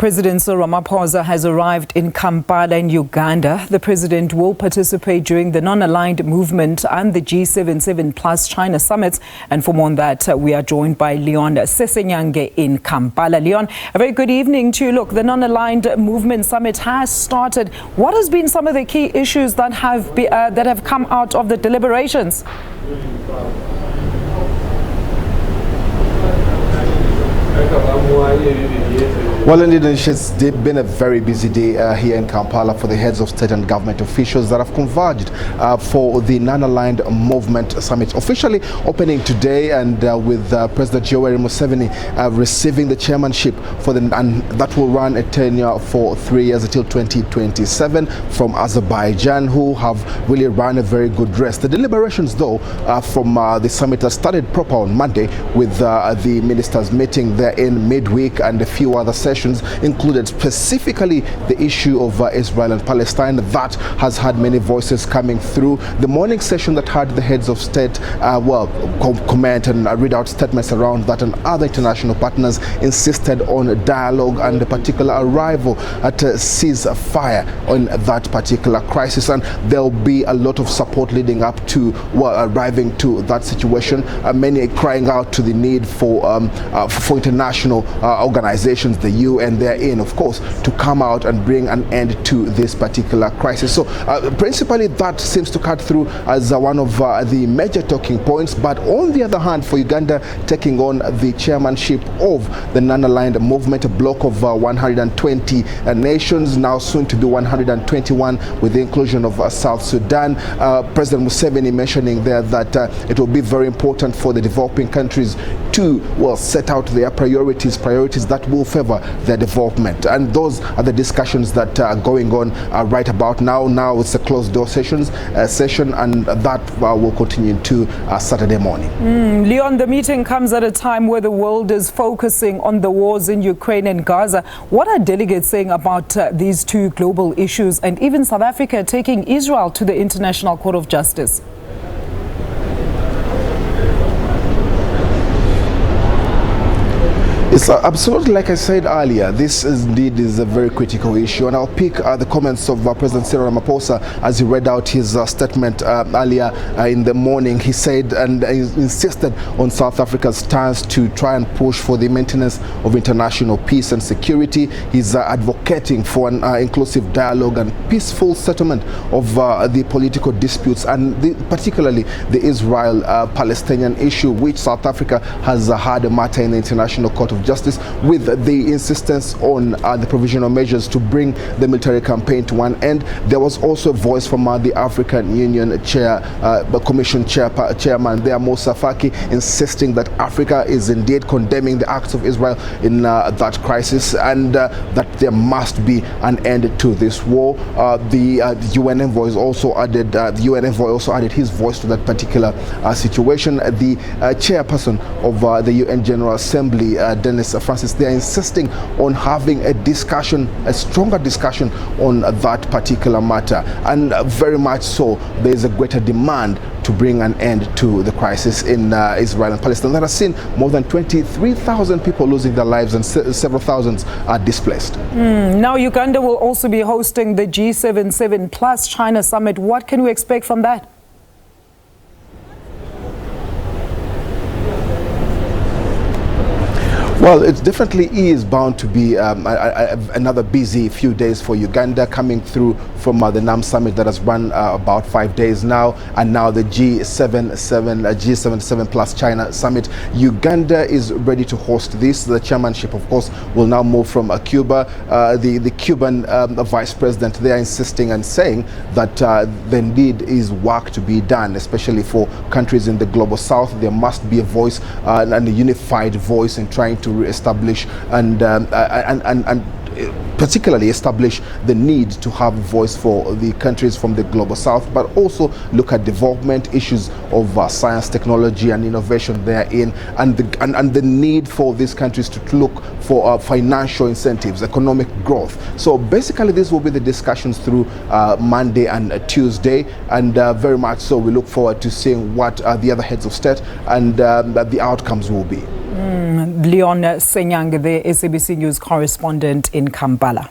President Cyril Ramaphosa has arrived in Kampala in Uganda. The president will participate during the non-aligned movement and the G77 plus China summits. And for more on that, we are joined by Leon Ssenyange in Kampala. Leon, a very good evening to you. Look, the non-aligned movement summit has started. What has been some of the key issues that have come out of the deliberations? Well, indeed, it's been a very busy day here in Kampala for the heads of state and government officials that have converged for the non-aligned movement summit, officially opening today, and with President Cyril Ramaphosa receiving the chairmanship and that will run a tenure for 3 years until 2027 from Azerbaijan, who have really run a very good race. The deliberations, though, from the summit has started proper on Monday with the ministers meeting there in midweek, and a few other sessions included specifically the issue of Israel and Palestine that has had many voices coming through. The morning session that had the heads of state comment and read out statements around that, and other international partners insisted on dialogue and a particular arrival at a ceasefire on that particular crisis, and there'll be a lot of support leading up to arriving to that situation. Many crying out to the need for international organizations, the UN therein, of course, to come out and bring an end to this particular crisis. So principally that seems to cut through as one of the major talking points. But on the other hand, for Uganda taking on the chairmanship of the non-aligned movement, a bloc of 120 nations, now soon to be 121 with the inclusion of South Sudan. President Museveni mentioning there that it will be very important for the developing countries to set out their priorities that will favor their development, and those are the discussions that are going on right about now. Now it's a closed door session, and that will continue to Saturday morning. Leon, the meeting comes at a time where the world is focusing on the wars in Ukraine and Gaza. What are delegates saying about these two global issues, and even South Africa taking Israel to the International Court of Justice? It's absolutely, like I said earlier, this indeed is a very critical issue, and I'll pick the comments of President Cyril Ramaphosa as he read out his statement earlier in the morning. He said and insisted on South Africa's stance to try and push for the maintenance of international peace and security. He's advocating for an inclusive dialogue and peaceful settlement of the political disputes, and particularly the Israel-Palestinian issue, which South Africa has had a matter in the International Court of Justice, with the insistence on the provisional measures to bring the military campaign to one end. There was also a voice from the African Union Commission chairman there, Moussa Faki, insisting that Africa is indeed condemning the acts of Israel in that crisis, and that there must be an end to this war. The UN envoy also added his voice to that particular situation. The chairperson of the UN General Assembly, Dennis Francis, they are insisting on having a stronger discussion on that particular matter, and very much so there is a greater demand to bring an end to the crisis in Israel and Palestine that has seen more than 23,000 people losing their lives and several thousands are displaced. Now Uganda will also be hosting the G77 plus China summit. What can we expect from that? Well, it definitely is bound to be another busy few days for Uganda, coming through from the NAM summit that has run about 5 days now, and now the G77 plus China summit. Uganda is ready to host this. The chairmanship, of course, will now move from Cuba. The Cuban vice president, they are insisting and saying that there indeed is work to be done, especially for countries in the global south. There must be a voice and a unified voice in trying to re-establish and particularly establish the need to have a voice for the countries from the global south, but also look at development issues of science, technology and innovation therein, and the need for these countries to look for financial incentives, economic growth. So basically these will be the discussions through Monday and Tuesday, and very much so we look forward to seeing what the other heads of state and the outcomes will be. Leon Ssenyange, the SABC News correspondent in Kampala.